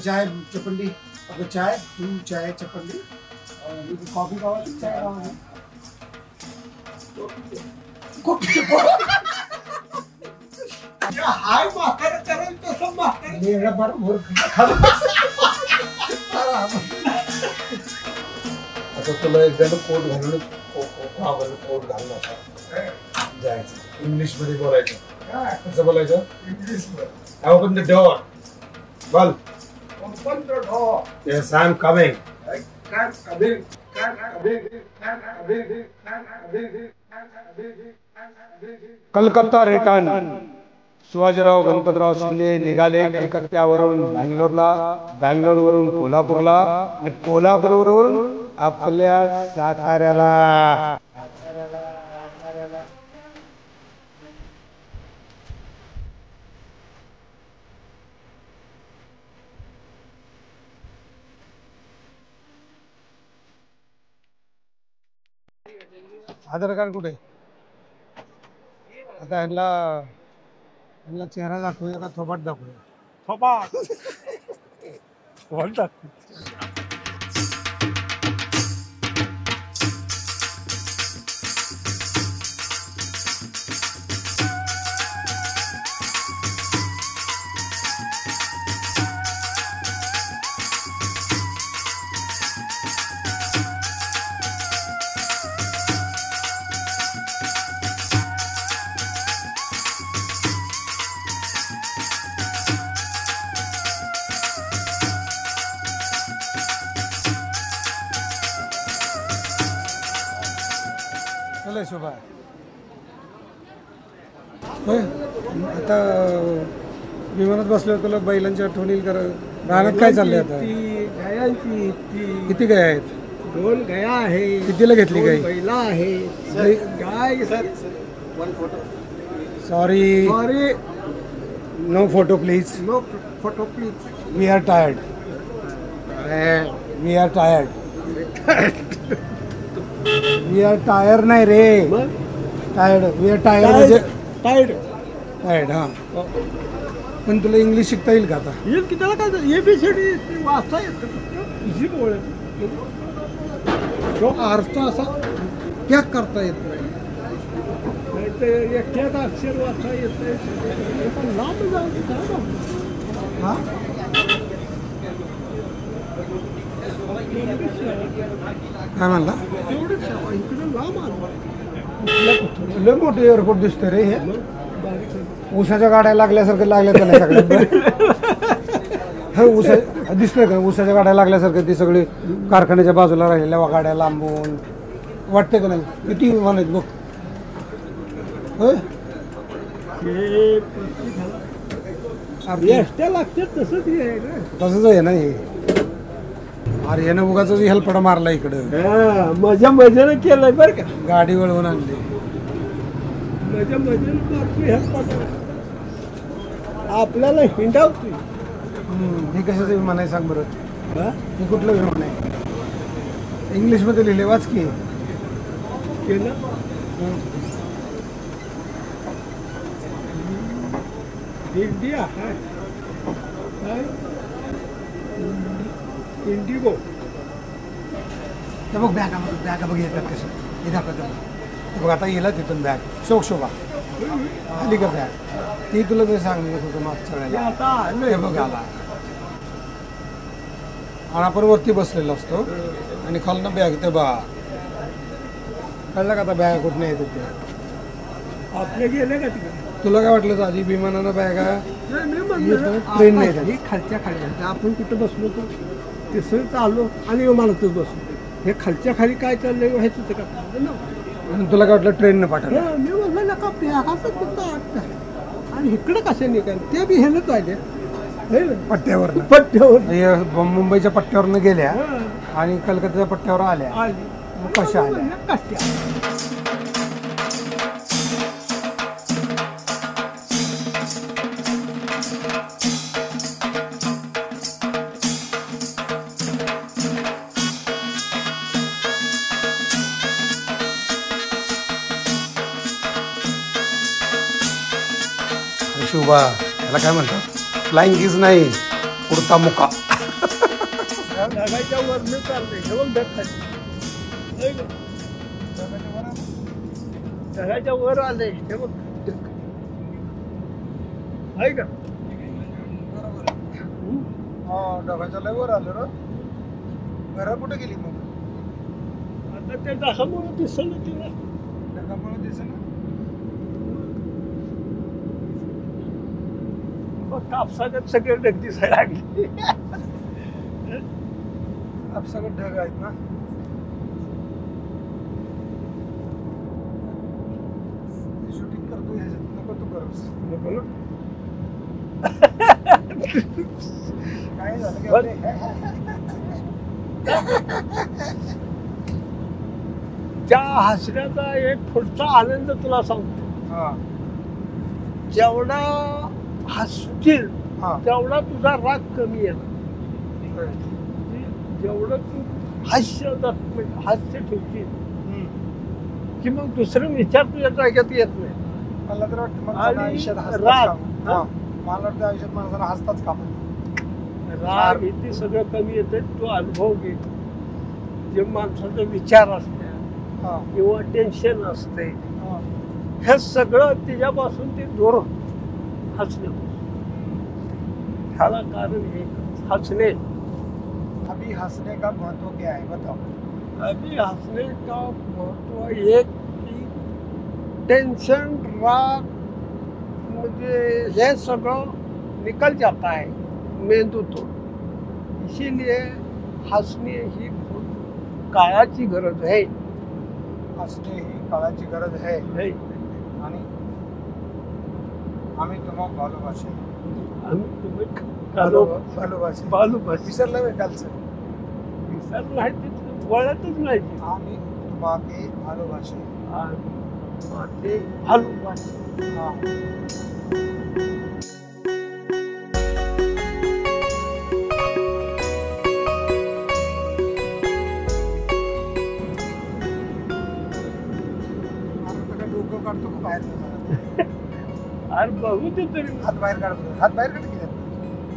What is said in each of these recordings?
चाय चपंडी, अब चाय चाय चपंडी, कॉफी काవాలి, चाय काవాలి, कॉफी हाय म्हातारा करेल तसं म्हातारा बरं मूर्ख. आता तुला एकदा कोट घालून कोट घालून असा जायचं, इंग्लिश मध्ये बोलायचं. कसं बोलायचं इंग्लिश मध्ये? Open the door. बोल. Open the door. Yes I am coming. Calcutta return. Shivajirao Ganpatrao Shinde निघाले कलकत्त्यावरून बँगलोरला, बँगलोरवरून कोल्हापूरला आणि कोल्हापूरवरून आपल्या साताऱ्याला. आधार कार्ड कुठे? आता यांना चेहरा दाखवूया का थोपाट दाखवूया? थोपाट. चला शोभा. आता विमानात बसल्यावर तुला बैलांची आठवण येईल. रानात काय चाललंय आता? गायांची. किती गाय आहेत? 2 गाया आहे. कितीला घेतली गाय? बैला आहे. गाय sorry sorry no photo please. No photo please. We are tired. We are tired. We are tire नाही रे, टायर्ड. वी आर टायर म्हणजे टायर्ड. टायर्ड. हा, पण तुला इंग्लिश शिकता येईल का आता? येईल की त्याला काय एबीसीडी वाचता येतं. तो अर्थ असा त्याग करता येत नाही. ते एकट्याच अक्षर वाचता येत नाही. पण लांब जाऊ. हा, काय म्हणला? तेवढंच इकडे लांब आलं. लय मोठं एअरपोर्ट दिसतंय रे हे. ऊसाच्या गाड्या लागल्यासारखं लागल्या त्याला सगळ्या. हे ऊसा दिसतंय का? ऊसाच्या गाड्या लागल्यासारखं ती सगळी कारखान्याच्या बाजूला राहिलेल्या गाड्या लांबून वाटते का नाही? किती विमान आहेत बघ. होय, लागते तसंच तसंच आहे ना हे. अरे यानं उगाच हेल्पडा मारला इकडं. मजा मजेने केलंय बरं का. गाडी वळवून आणली. मजा मजेने आपल्याला हिंडावतोय. हे कशाचं विमान आहे सांग बरं? हे कुठलं विमान आहे? इंग्लिश मध्ये लिहिले, वाच की. India Indigo. बघ बॅगा बघ येतात कसं. हे दाखवतात बघ. आता येला तिथून बॅग. शोभा आली का बॅग? ती तुला मी सांगत होतो मागच्या वेळेला. बघ आला. आणि आपण वरती बसलेलो असतो आणि खालनं बॅग ते बा. कळलं का आता बॅग कुठं येत होते? आपले गेले का तिकडे? तुला काय वाटलं आधी विमानानं बॅगा? ट्रेन नाही खालच्या खाली. आपण कुठं बसलो होतो तिथं आलो आणि विमानातच बसलो. हे खालच्या खाली काय चाललंय व्हायचं होतं का? तुला काय वाटलं ट्रेननं पाठवलं? मी म्हणलं नका बॅगाचं तिथं. आणि इकडं कशा निघाल ते बी हेच पाहिजे पट्ट्यावर. मुंबईच्या पट्ट्यावरनं गेल्या आणि कलकत्त्याच्या पट्ट्यावर आल्या. कशा आल्या? शुभा, याला काय म्हणतात? फ्लाइंग किस नाही, उडता मुका. ढगाच्या वरनं चाललंय हे बघ ढग खाली आहे का? ढगाच्या वर आलंय हे बघ ढग आहे का? ढगाच्या लय वर आलं र. घरा कुठे गेली मग? आता त्या ढगामुळे दिसलं तिला. ढगामुळे दिसेना. कापसाच्यात सगळे ढग दिसायला लागले. आपल्याकडे ढग आहेत ना. शूटिंग करतो ह्याच्यात नको तू करस. नको ना? काय झालं की बरं. त्या हसण्याचा एक पुढचा आनंद तुला सांगतो. हा जेवढा हसतील हा तेवढा तुझा राग कमी येणार. जेवढं तू हास्य ठेवशील की मग दुसरं विचार तुझ्या जाग्यात येत नाही. मला तर वाटतं आणि माणसानं आयुष्यात हसताच राग, कामा. हा? मला वाटतं आयुष्यात माणसाला हसताच कामा. राग भीती सगळं कमी येते. तो अनुभव घे. जे माणसाचा विचार असते हा किंवा टेन्शन असते हा हे सगळं तिच्यापासून ते दूर हसणे. ह्याला कारण एकच हसणे. अभी हंसने का महत्व क्या है बताओ. अभी हंसने का महत्व एक की टेंशन राग म्हणजे हे सगळं निकल जाता है मेंदूतून. इसीलिए हंसणे ही काळाची गरज आहे. हसणे ही काळाची गरज आहे. आणि आम्ही तुम्हाला भालोबासे. आम्ही तुम्ही भालोबासे बालूभाषी विसरलं बे कालचं. विसर नाही ते वळतच नाही. आम्ही तुम्हाला भालोबासे. ते बालूभाषी. हा डोकं काढतो का बाहेर. अरे बघू ते तरी हात बाहेर काढतो. हात बाहेर काढ की.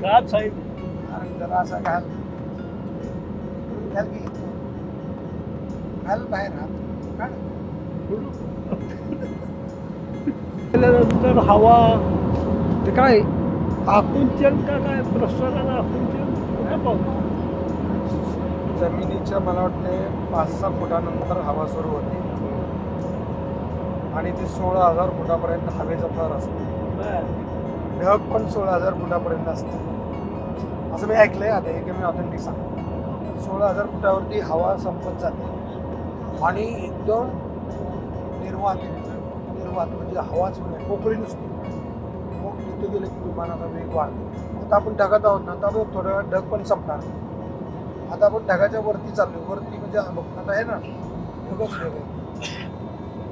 का साहेब. अरे जरा असा घाल. घाल की. घाल बाहेर हात काढ. त्यानंतर हवा ते काय आकुंचन का काय प्रसरण आकुंचन काय बघ. जमिनीच्या मला वाटते 5-6 फुटानंतर हवा सुरू होते आणि ती 16,000 फुटापर्यंत हवेचा थर असतो. ढग पण 16,000 फुटापर्यंत असते असं मी ऐकलंय. आता हे की मी ऑथेंटिक सांगतो. 16,000 फुटावरती हवा संपत जाते आणि एकदम निर्वात म्हणजे हवाच म्हणजे मोकळी नसते. मग तिथे गेले की विमानाचा वेग वाढतो. आता आपण ढगात आहोत ना, तर थोड्या वेळात ढग पण संपणार. आता आपण ढगाच्या वरती चाललो. वरती म्हणजे आता आहे ना ढगच ढग आहे.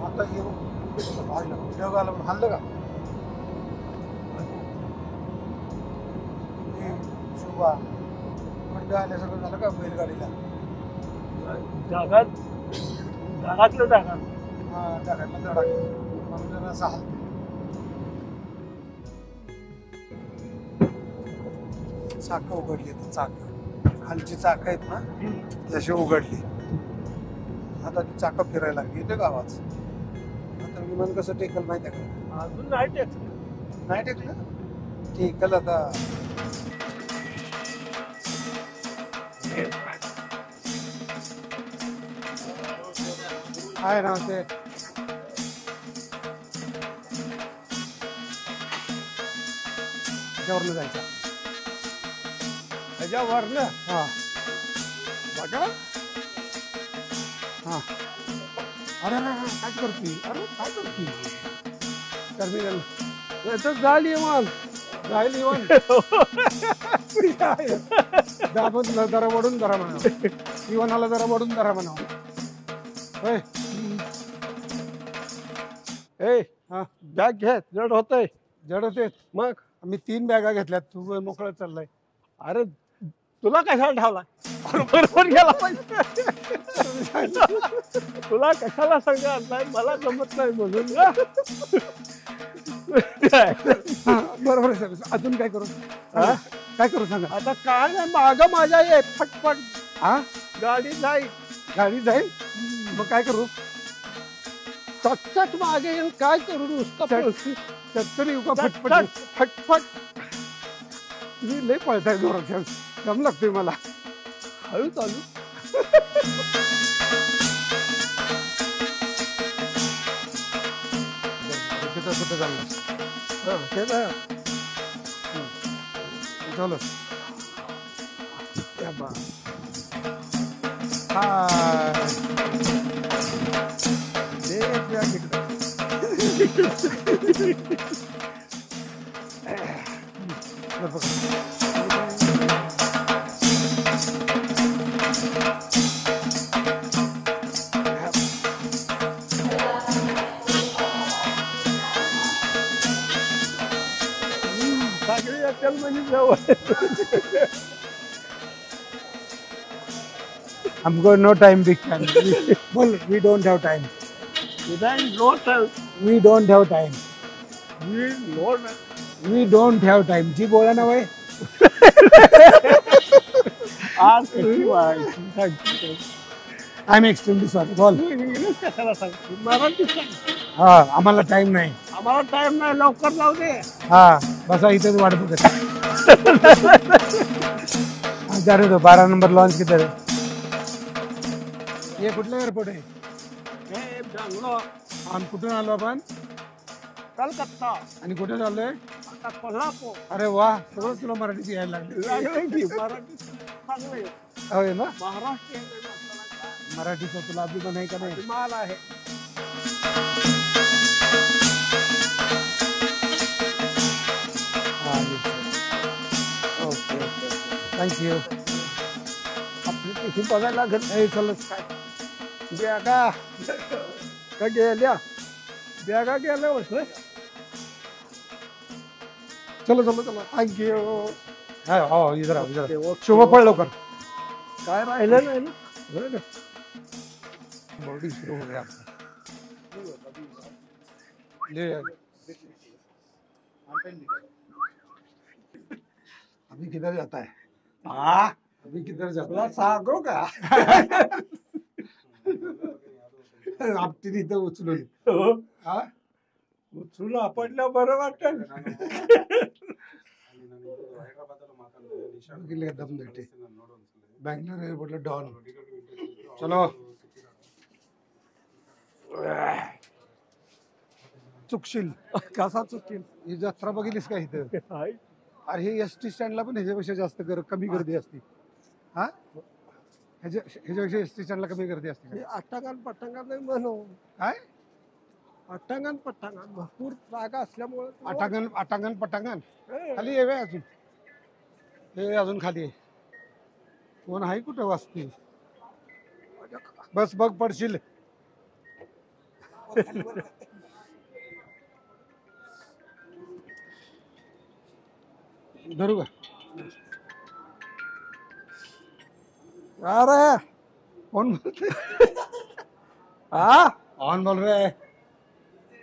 आता हे ढग आलं पण हल्लं का. शुभा खड्डे आल्यासारखं झालं का बैलगाडीला. ढगातलं ढगात. हा ढगातलं धडक म्हणून जरा असं हलतं. चाकं उघडली तर चाकं खालची चाकं आहेत ना तशी उघडली. आता ती चाकं फिरायला लागली. येते का आवाज. आता विमान कसं टेकल माहिती आहे का. अजून नाही टेकलं. नाही टेकलं. टेकल आता. आहे ना ते त्याच्यावरनं जायचं. त्याच्यावरनं हा बघा. हा अरे काय करतोय. अरे काय करतोय. टर्मिनल याचं झाली मग राहील इवन दाबत जरा वडून जरा म्हणा. इवनाला जरा वडून जरा म्हणा. होय ए हा बॅग घे जड होतंय. जड होते. मग मी 3 बॅगा घेतल्यात. तू मोकळं चाललाय. अरे तुला कशाला ठावला. बरोबर गेला पाहिजे. तुला कशाला सांगा आणलाय मला जमत नाही म्हणून. बरोबर आहे. अजून काय करू. हा? काय करू सांगा. आता काय नाही माग माझ्या ये फटफट हा गाडी जाईल गाडी जाईल मग काय करू चटचट मागे येऊन काय करू नुसतं पळशी. चटचट येऊ का फटफट चटचट, फटफट. तुम्ही लय पळताय जोरात दम लागतोय मला हळू चालू. कुठं चाललं ते ना चलो त्या बा. दे तुझ्या तिकडं. सगळी अक्कल म्हणजे जवळ. I'm going no time, big fan. Well, we don't have time. No time. We don't have time. नो We don't have time. जी बोला ना भाई. आज कशी व्हायची. I'm extremely sorry. बोल. इंग्लिश कशाला सांगतो मराठी सांग. हा आम्हाला टाइम नाही. आम्हाला टाइम नाही लवकर जाऊ दे. हा बसा इथेच वाट बघत. जा रे तो 12 नंबर लॉन्च किधर है? ये कुठलं एअरपोर्ट आहे? हे बंगलोर आणि कुठून आलो आपण? कलकत्ता आणि कुठे चाललोय? आता कोल्हापूर. अरे वा सगळं तुला मराठीची यायला लागली. लागले की मराठी चांगले. होय ना महाराष्ट्र मराठीचा तुला अभिमान आहे का नाही? माल आहे. Okay thank you. आपली तिथे बघायला लागत नाही चलच काय बॅगा का गेल्या बॅगा गेल्या होतं. चलो चलो चलो थँक्यू. हा हो इधर आओ इधर. शुभ पळ लवकर. काय राहिलं नाही ना. बरं का? बॉडी शुरू हो गया. ले अभी किधर जाता है? हा अभी किधर जाता तुला है? सांगू का. आपटी इथं उचलून हा उचलून आपटलं बरं वाटत. बघितले दम देते बँगलोर एअरपोर्टला डॉन. चलो चुकशील. कसा चुकील. ही जत्रा बघितलीस का इथं? हाय. अरे हे एसटी स्टँडला पण ह्याच्यापेक्षा जास्त कमी गर्दी असते. हा ह्याच्यापेक्षा एसटी स्टँडला कमी गर्दी असते. हे अट्टांगण पट्टांगण नाही म्हणू. काय अट्टांगण पट्टांगण भरपूर जागा असल्यामुळे अटांगण पटांगण खाली ये व्हय अजून. हे अजून खाली आहे. कोण आहे कुठं वाचते? बस बघ पडशील. धरू का? अरे कोण बोलते? हा ऑन बोल रहे.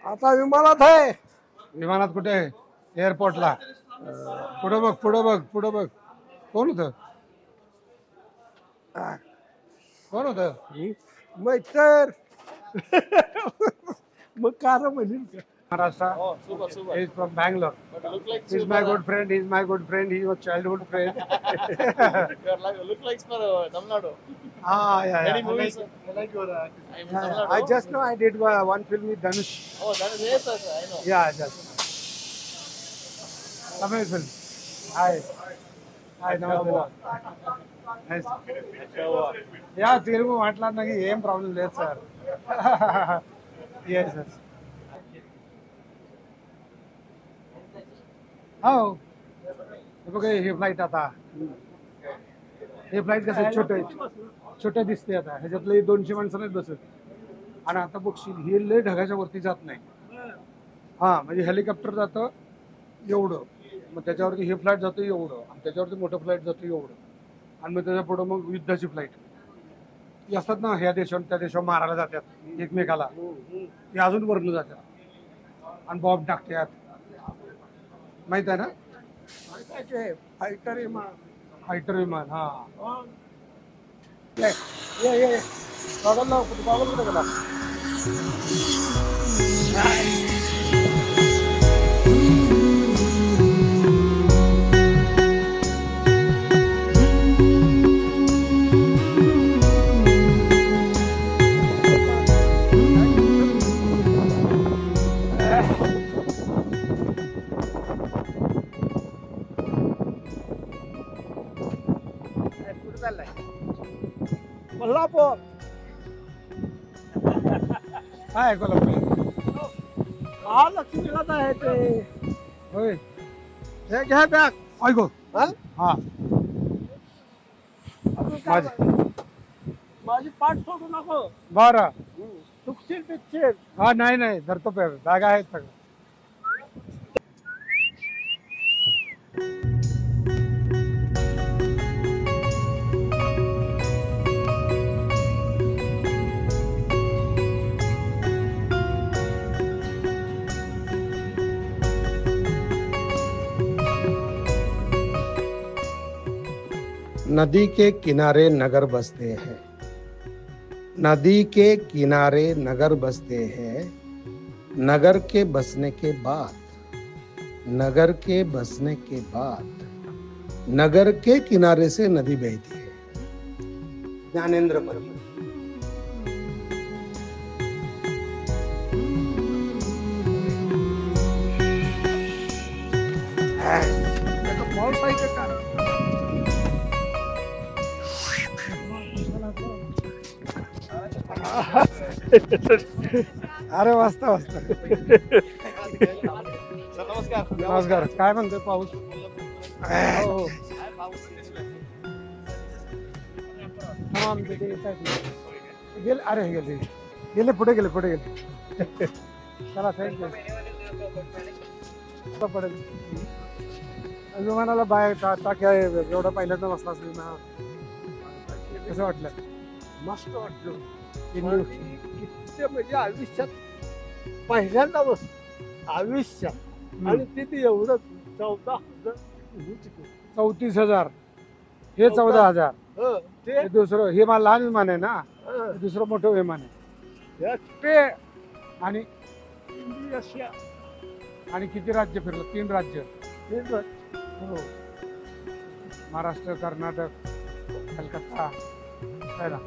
आता विमानात आहे. विमानात कुठे? एअरपोर्टला. पुढं बघ पुढं बघ पुढं बघ. कोण होतं? कोण होतं? मैत्र. मग कार म्हणेल का. Maharashtra. Oh, super, super. He's from Bangalore. But you look like He's super, my good friend. He's my good friend. He's your childhood friend. You're like, look like for Tamil Nadu. Ah, yeah, Many yeah. movies. I like your I'm Tamil Nadu. I just know I did one film with Dhanush. Oh, that is yes, sir. I know. Yeah, just. Tamil film. Hi. Hi, namaste. Nice. Yeah, Telugu మాట్లాడడానికి ఏం problem లేదు sir. Yes, sir. हो हे बघ हे flight आता. हे flight कसं छोटे दिसते आता. ह्याच्यातले 200 माणसं नाहीत बसत. आणि आता बघशील हे लय ढगाच्या वरती जात नाही. हा म्हणजे हेलिकॉप्टर जातं एवढं, मग त्याच्यावरती हे फ्लाईट जातं एवढं, आणि त्याच्यावरती मोठं फ्लाईट जातं एवढं, आणि मग त्याच्या पुढं मग युद्धाची फ्लाईट असतात ना. ह्या देशावर त्या देशावर मारायला जातात एकमेकाला. ते अजून वरनं जातात आणि बॉम्ब टाकतात. माहित आहे ना. फायटर विमान. फायटर विमान. हा ये गॉगल लाव गॉगल कुठे गेला कोल्हापूर काय कोल्हापूर महालक्ष्मीलाच आहे ते होय हे घ्या बॅग ऐको हा हा अजून काय माझी पाठ सोडू नको बरं चुकशील पिकशील हा नाही धरतो पे जागा आहेत सगळं नदी के किनारे नगर बसते हैं, नदी के किनारे नगर बसते हैं, नगर के बसने के बाद, नगर के बसने के बाद, नगर के किनारे से नदी बहती है। ज्ञानेंद्र परी। अरे वाजता वाजता नमस्कार काय म्हणतोय पाऊस हो. गेले अरे गेले पुढे गेले चला थँक्यू पडेल विमानाला बाहेर टाक्या एवढं पहिल्यांदा बसला असेल ना कसं वाटलं मस्त वाटलं किती म्हणजे आयुष्यात पहिल्यांदा बसलो आयुष्यात आणि तिथे एवढं 14,000 हे 14,000 ते हे दुसरं हे मला लहान विमान आहे ना हे दुसरं मोठं विमान आहे पे आणि रशिया आणि किती राज्य फिरलं 3 राज्य हो महाराष्ट्र कर्नाटक कलकत्ता है ना